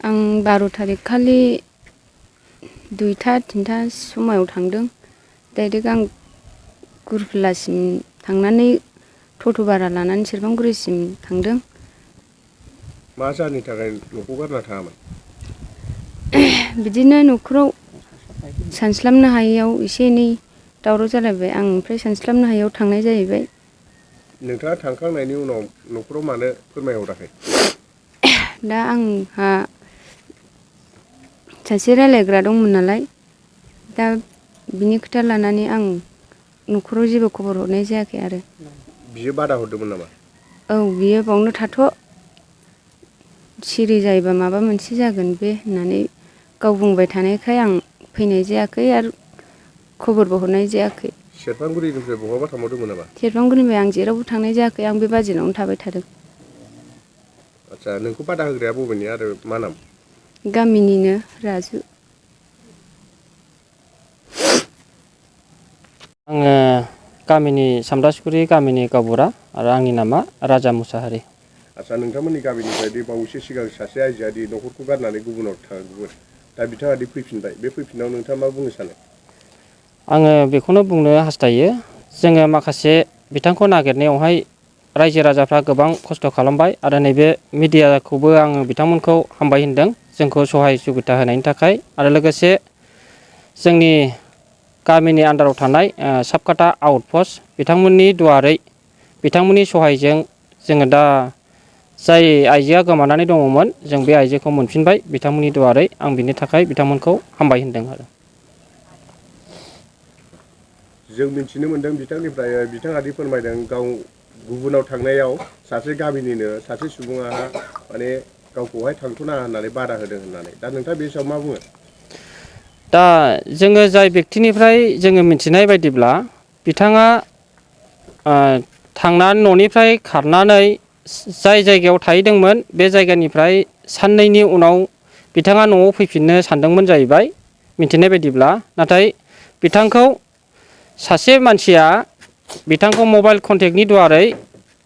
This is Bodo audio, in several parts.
आं 12 थारिख खालि 2-3 समायाव थांदों। डाइरेक्ट आं गुरफिलासिम थांनानै टट' भारा लानानै सेरफांगुरिसिम थांदों। मा जाहोननि थाखाय न'खौ गारना थाङामोन? बिदिनो न'खराव सानस्लाबनो हायैयाव एसे एनै दावराव जालायबाय। आं ओमफ्राय सानस्लाबनो हायैयाव थांनाय जाहैबाय। नोंथाङा थांखांनायनि उनाव न'खराव मानो फोरमायहराखै? दा आंहा सासे रायलायग्रा दंमोन नालाय, दा बिनि खोथा लानानै आं न'खराव जेबो खबर हरनाय जायाखै आरो। बियो बादा हरदोंमोन नामा? औ, बियो बावनो थाथ', सिरि जायोबा माबा मोनसे जागोन बे होननानै गाव बुंबाय थानायखाय आं फैनाय जायाखै आरो खबरबो हरनाय जायाखै। सेरफांगुरिनिफ्राय बहाबा थांबावदोंमोन नामा? सेरफांगुरिनिफ्राय आं जेरावबो थांनाय जायाखै। आं बे बाजेनावनो थाबाय थादों। आदसा, नोंखौ बादा होग्राया बबेनि आरो मा नाम? गामिनिनो राजु। आङो गामिनि सामदासुरि गामिनि गावबुरा आरो आंनि नामा राजा मुसाहारि। आदसा, नोंथांमोननि गामिनिफ्राय दि बावैसो सिगां सासे आइजोआ दि न'खरखौ गारनानै गुबुनाव थांदोंमोन, दा बिथाङा दि फैफिनबाय, बे फैफिननायाव नोंथाङा मा बुंनो सानो? आङो बेखौनो बुंनो हास्थायो, जोङो माखासे बिथांखौ नागिरनायावहाय रायजो राजाफ्रा गोबां खस्थ' खालामबाय आरो नैबे मिडियाखौबो आङो बिथांमोनखौ हामबाय होनदों जोंखौ सहाय सुबिदा होनायनि थाखाय। आरो लोगोसे जोंनि गामिनि आन्दाराव थानाय साबकाटा आउटपस्ट बिथांमोननि दुवारै बिथांमोननि सहायजों जोङो दा जाय आइजोआ गोमानानै दङमोन जों बे आइजोखौ मोनफिनबाय बिथांमोननि दुवारै। आं बिनि थाखाय बिथांमोनखौ हामबाय होनदों आरो। जों मिथिनो मोन्दों बिथांनिफ्राय, बिथाङा दि फोरमायदों गाव गुबुनाव थांनायाव सासे गामिनिनो सासे सुबुङा माने गावखौहाय थांथ'नाङा होननानै बादा होदों होननानै। दा नोंथाङा बे सायाव मा बुङो? दा जोङो जाय बेक्तिनिफ्राय जोङो मिथिनाय बायदिब्ला बिथाङा थांनानै न'निफ्राय खारनानै जाय जायगायाव थाहैदोंमोन बे जायगानिफ्राय साननैनि उनाव बिथाङा न'आव फैफिननो सानदोंमोन जाहैबाय मिथिनाय बायदिब्ला। नाथाय बिथांखौ सासे मानसिया बिथांखौ मबाइल कन्टेक्टनि दुवारै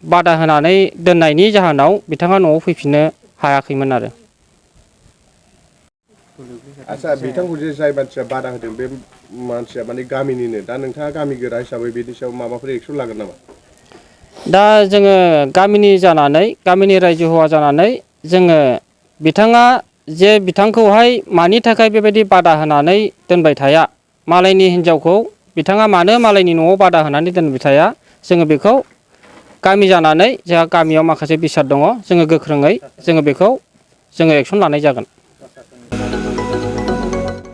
बादा होनानै दोननायनि जाहोनाव बिथाङा न'आव फैफिननो हायाखैमोन आरो। आदसा, बिथांखौ जे जाय मानसिया बादा होदों बे मानसिया माने गामिनिनो। दा नोंथाङा गामि गोरा हिसाबै बेनि सायाव माबाफोर एक्सन लागोन नामा? दा जोङो गामिनि जानानै, गामिनि रायजो हौवा जानानै जोङो बिथाङा जे बिथांखौहाय मानि थाखाय बेबायदि बादा होनानै दोनबाय थाया, मालायनि हिनजावखौ बिथाङा मानो मालायनि न'आव बादा होनानै दोनबाय थाया, जोङो बेखौ गामि जानानै जोंहा गामियाव माखासे बिसार दङ, जोङो गोख्रोङै जोङो बेखौ जोङो एक्सन लानाय जागोन।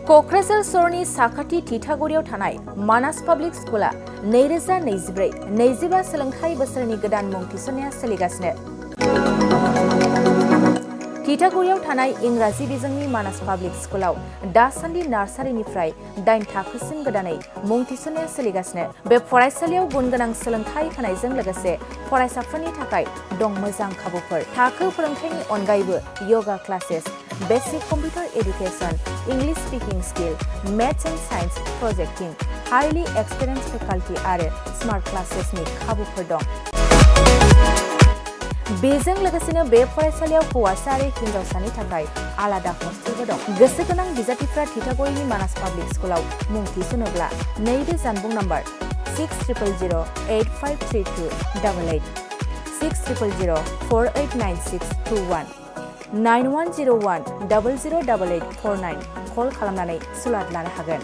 क'क्राझार सहरनि साखाथि थिथागुरियाव थानाय मानास पाब्लिक स्कुला 2024-25 सोलोंथाइ बोसोरनि गोदान मुं थिसननाया सोलिगासिनो। थिथागुरियाव थानाय इंराजि बिजोंनि मानास पाब्लिक स्कुलाव दासान्दि नार्सारिनिफ्राय 8 थाखोसिम गोदानै मुं थिसननाया सोलिगासिनो। बे फरायसालियाव गुन गोनां सोलोंथाइ होनायजों लोगोसे फरायसाफोरनि थाखाय दं मोजां खाबुफोर। थाखो फोरोंथायनि अनगायैबो yoga classes, basic computer education, English speaking skill, maths and science projecting, highly experience faculty आरो स्मार्ट क्लासेसनि खाबुफोर दं। बेजों लोगोसेनो बे फरायसालियाव हौवासा आरो हिन्जावसानि थाखाय आलादा हस्टेलबो दं। गोसो गोनां बिजाथिफ्रा थिथागुरिनि मानास पाब्लिक स्कुलाव मुं थिसनोब्ला नैबे जानबुं नम्बर 6000853288 6000489621 9101008849 कल खालामनानै सुलाद लानो हागोन।